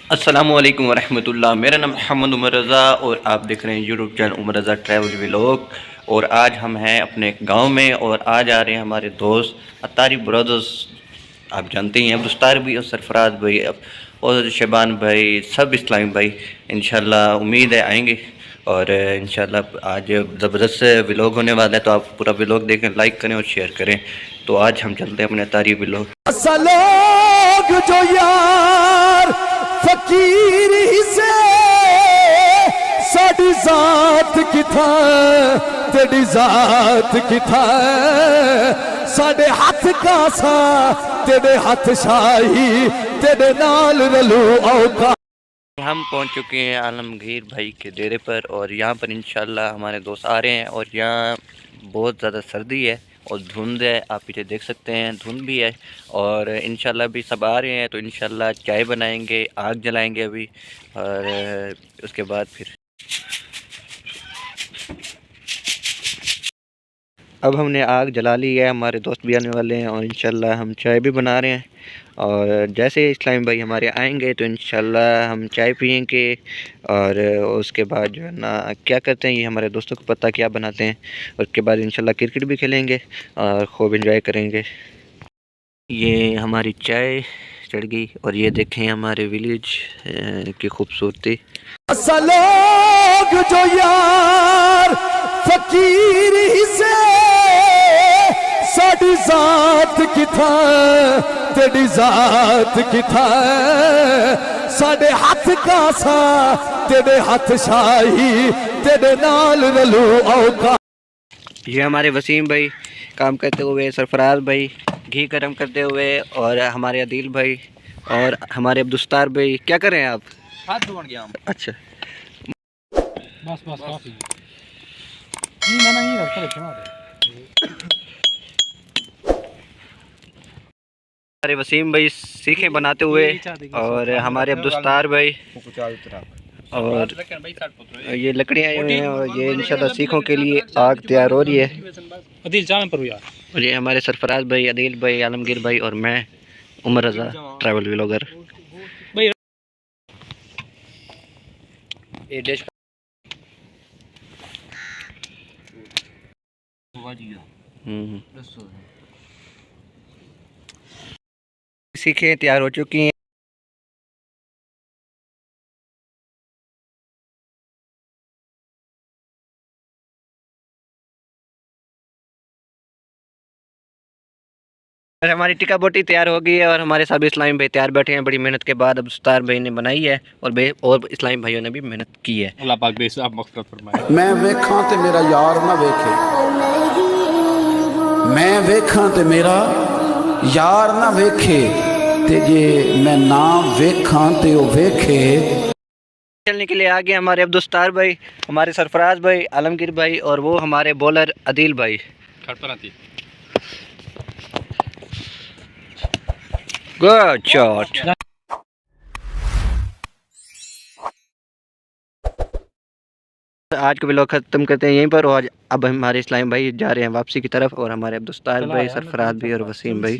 अस्सलामुअलैकुम वरहमतुल्लाह। मेरा नाम मोहम्मद उमर रज़ा और आप देख रहे हैं यूट्यूब चैनल उमर रज़ा ट्रैवल व्लॉग। और आज हम हैं अपने गांव में और आज आ रहे हैं हमारे दोस्त अतारी ब्रदर्स। आप जानते ही हैं, अब्दुस्तार भी और सरफराज भाई और शबान भाई, सब इस्लामी भाई इंशाल्लाह उम्मीद है आएंगे। और इंशाल्लाह आज ज़बरदस्त व्लॉग होने वाला है, तो आप पूरा व्लॉग देखें, लाइक करें और शेयर करें। तो आज हम चलते हैं अपने अतारी व्लॉग। लोग जो यार फकीर ही से साड़ी जात किथा तेरी जात किथा साडे हाथ का सा तेरे हाथ शाही तेरे नाल रलू औका। हम पहुंच चुके हैं आलमगीर भाई के डेरे पर और यहाँ पर इंशाल्लाह हमारे दोस्त आ रहे हैं। और यहाँ बहुत ज़्यादा सर्दी है और धुंध है, आप पीछे देख सकते हैं, धुंध भी है। और इंशाल्लाह भी सब आ रहे हैं, तो इंशाल्लाह चाय बनाएंगे, आग जलाएंगे अभी, और उसके बाद फिर अब हमने आग जला ली है, हमारे दोस्त भी आने वाले हैं और इंशाल्लाह हम चाय भी बना रहे हैं। और जैसे इस्लामी भाई हमारे आएंगे तो इंशाल्लाह हम चाय पियेंगे। और उसके बाद जो है ना क्या करते हैं ये हमारे दोस्तों को पता क्या बनाते हैं। उसके बाद इंशाल्लाह क्रिकेट भी खेलेंगे और खूब एंजॉय करेंगे। ये हमारी चाय चढ़ गई और ये देखें हमारे विलेज की खूबसूरती। लोग जो यार फकीर ही से साड़ी जात किथा तेरी जात किथा साडे हाथ का सा तेरे हाथ शाही तेरे नाल रलू औका। ये हमारे वसीम भाई काम करते हुए, सरफराज भाई घी गर्म करते हुए, और हमारे अदील भाई और हमारे अब्दुस्तार भाई। क्या कर रहे हैं आप? हाथ धोने गया हम। अच्छा, बस काफी नहीं ना ये रखता है। हमारे वसीम भाई सीखे बनाते हुए और हमारे अब्दुस्तार भाई, और ये लकड़ियाँ आई हुई हैं और ये इंशाल्लाह सीखों के लिए आग तैयार हो रही है। अदील चाय पर यार। और ये हमारे सरफराज भाई, अदील भाई, आलमगीर भाई और मैं उमर रज़ा ट्रैवल व्लॉगर। ये डिश सीखें तैयार हो चुकी हैं। और हमारी टिक्का बोटी तैयार हो गई है और हमारे सभी इस्लामी भाई तैयार बैठे हैं बड़ी मेहनत के बाद। अब उस्ताद भाई ने बनाई है और इस्लामी भाइयों ने भी मेहनत की है। अल्लाह पाक बेशक मग़फ़िरत फरमाए। मैं वेखां ते मेरा यार ना वेखे, मैं वेखां ते मेरा यार ना वेखे, ते जे मैं ना वेखां ते ओ वेखे। चलने के लिए आ गए हमारे अब्दुस्तार भाई, हमारे सरफराज भाई, आलमगीर भाई और वो हमारे बॉलर अदील भाई। Good shot. आज का व्लॉग ख़त्म करते हैं यहीं पर। और अब हमारे इस्लामी भाई जा रहे हैं वापसी की तरफ और हमारे अब्दुस्तार भाई, सरफराज भाई और वसीम भाई